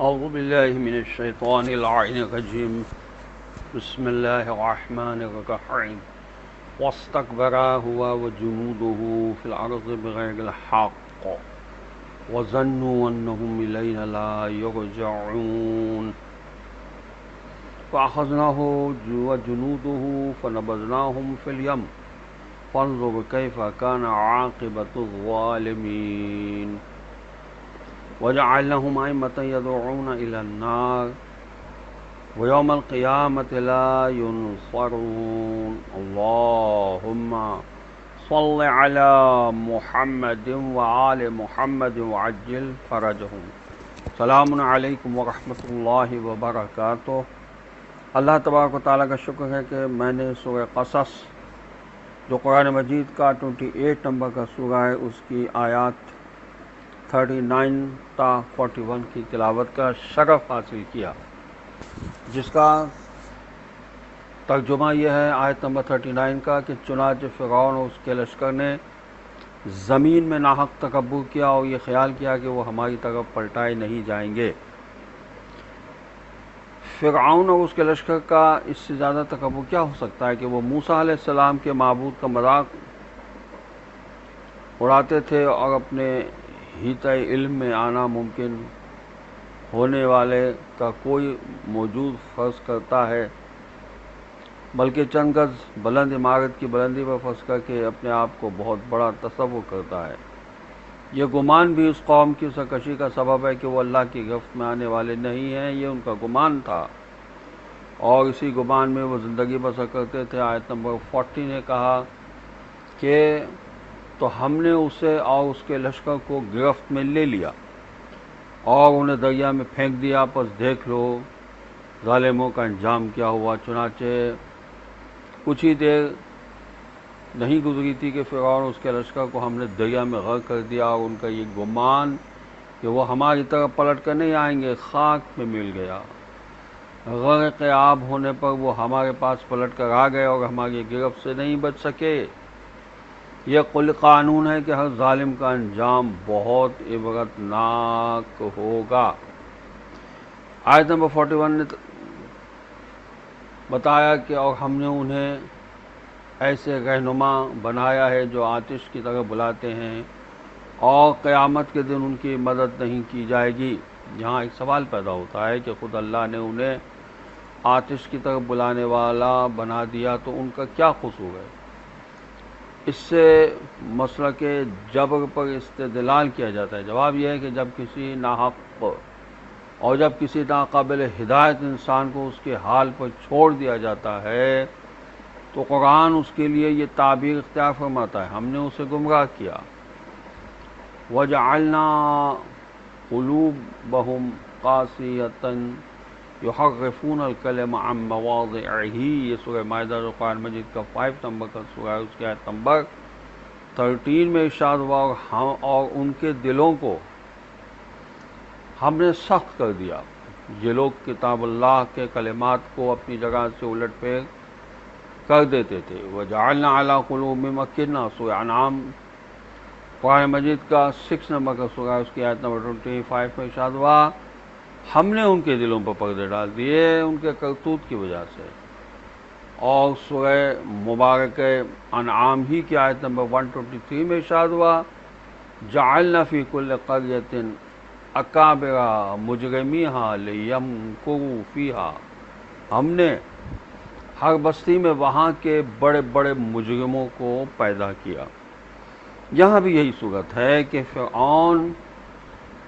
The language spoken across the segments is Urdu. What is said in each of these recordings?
أعوذ بالله من الشيطان اللعين الرجيم بسم الله الرحمن الرحيم واستكبر هو وجنوده في الأرض بغير الحق وظنوا أنهم إلينا لا يرجعون فأخذناه وجنوده فنبذناهم في اليم فانظر كيف كان عاقبة الظالمين وجعلناهم أئمة يدعون إلى النار ويوم القيامة لا ينصرون اللهم صل على محمد وآل محمد وعجل فرجهم سلام علیکم ورحمۃ اللہ وبرکاتہ۔ اللہ تبارک و تعالیٰ کا شکر ہے کہ میں نے سورہ قصص جو قرآن مجید کا 28 نمبر کا سورہ ہے اس کی آیات 39 تا 41 کی تلاوت کا شرف حاصل کیا، جس کا ترجمہ یہ ہے آیت نمبر 39 کا کہ چنانچہ فرعون اور اس کے لشکر نے زمین میں ناحق تکبر کیا اور یہ خیال کیا کہ وہ ہماری طرف پلٹائے نہیں جائیں گے۔ فرعون اور اس کے لشکر کا اس سے زیادہ تکبر کیا ہو سکتا ہے کہ وہ موسیٰ علیہ السلام کے معبود کا مذاق اڑاتے تھے اور اپنے ہیتہ علم میں آنا ممکن ہونے والے کا کوئی موجود فرض کرتا ہے، بلکہ چند گز بلند عمارت کی بلندی پر فرض کر کے اپنے آپ کو بہت بڑا تصور کرتا ہے۔ یہ گمان بھی اس قوم کی سرکشی کا سبب ہے کہ وہ اللہ کی گرفت میں آنے والے نہیں ہیں، یہ ان کا گمان تھا اور اسی گمان میں وہ زندگی بسر کرتے تھے۔ آیت نمبر 40 نے کہا کہ تو ہم نے اسے اور اس کے لشکر کو گرفت میں لے لیا اور انہیں دریا میں پھینک دیا، پس دیکھ لو ظالموں کا انجام کیا ہوا۔ چنانچہ کچھ ہی دیر نہیں گزری تھی کہ فرعون اور اس کے لشکر کو ہم نے دریا میں غرق کر دیا اور ان کا یہ گمان کہ وہ ہماری طرف پلٹ کر نہیں آئیں گے خاک میں مل گیا۔ غرق آب ہونے پر وہ ہمارے پاس پلٹ کر آ گئے اور ہماری گرفت سے نہیں بچ سکے۔ یہ کل قانون ہے کہ ہر ظالم کا انجام بہت عبرتناک ہوگا۔ آیت نمبر 41 نے بتایا کہ اور ہم نے انہیں ایسے رہنما بنایا ہے جو آتش کی طرف بلاتے ہیں اور قیامت کے دن ان کی مدد نہیں کی جائے گی۔ یہاں ایک سوال پیدا ہوتا ہے کہ خود اللہ نے انہیں آتش کی طرف بلانے والا بنا دیا تو ان کا کیا قصور ہے؟ اس سے مسئلہ کے جبر پر استدلال کیا جاتا ہے۔ جواب یہ ہے کہ جب کسی ناحق اور جب کسی ناقابل ہدایت انسان کو اس کے حال پر چھوڑ دیا جاتا ہے تو قرآن اس کے لیے یہ تعبیر اختیار فرماتا ہے، ہم نے اسے گمراہ کیا۔ وَجَعَلْنَا قُلُوبَهُمْ قَاسِيَةً يُحَرِّفُونَ الْكَلِمَ عَن مَّوَاضِعِهِ۔ یہ سورہ مائدہ جو قرآن مجید کا 5 نمبر کا سورہ ہے، اس کی آیت نمبر 13 میں ارشاد ہوا اور ان کے دلوں کو ہم نے سخت کر دیا۔ یہ لوگ کتاب اللہ کے کلمات کو اپنی جگہ سے الٹ پھیر کر دیتے تھے۔ وَجَعَلْنَا عَلَىٰ قُلُوبِهِمْ أَكِنَّةً سورہ انعام قرآن مجید کا 6 نمبر کا سورہ ہے، اس کی آیت نمبر 25 میں ارشاد ہوا ہم نے ان کے دلوں پر پردے ڈال دیے ان کے کرتوت کی وجہ سے۔ اور سورہ مبارک انعام ہی کی آیت نمبر 123 میں ارشاد ہوا جعلنا فی کل قریۃ اکابر مجرمیہا لیمکروا فیہا۔ ہم نے ہر بستی میں وہاں کے بڑے بڑے مجرموں کو پیدا کیا۔ یہاں بھی یہی صورت ہے کہ فرعون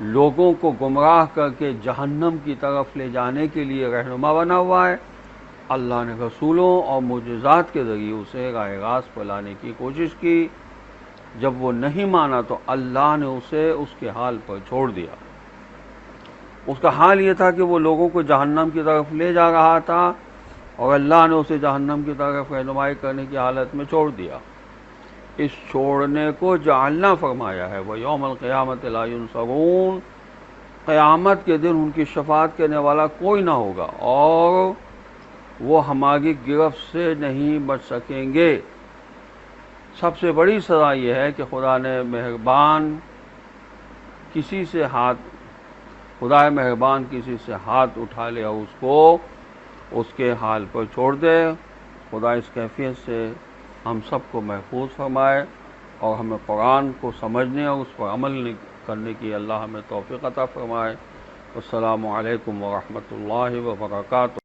لوگوں کو گمراہ کر کے جہنم کی طرف لے جانے کے لیے رہنما بنا ہوا ہے۔ اللہ نے رسولوں اور معجزات کے ذریعے اسے راہ راست پر لانے کی کوشش کی، جب وہ نہیں مانا تو اللہ نے اسے اس کے حال پر چھوڑ دیا۔ اس کا حال یہ تھا کہ وہ لوگوں کو جہنم کی طرف لے جا رہا تھا اور اللہ نے اسے جہنم کی طرف رہنمائی کرنے کی حالت میں چھوڑ دیا۔ اس چھوڑنے کو جعلنا فرمایا ہے وَيَوْمَ الْقِيَامَةِ لَا يُنصَرُونَ۔ قیامت کے دن ان کی شفاعت کرنے والا کوئی نہ ہوگا اور وہ ہماری گرفت سے نہیں بچ سکیں گے۔ سب سے بڑی سزا یہ ہے کہ خدا نے مہربان کسی سے ہاتھ خدا مہربان کسی سے ہاتھ اٹھا لے اور اس کو اس کے حال پر چھوڑ دے۔ خدا اس کیفیت سے ہم سب کو محفوظ فرمائے اور ہمیں قرآن کو سمجھنے اور اس پر عمل کرنے کی اللہ ہمیں توفیق عطا فرمائے۔ السلام علیکم ورحمۃ اللہ وبرکاتہ۔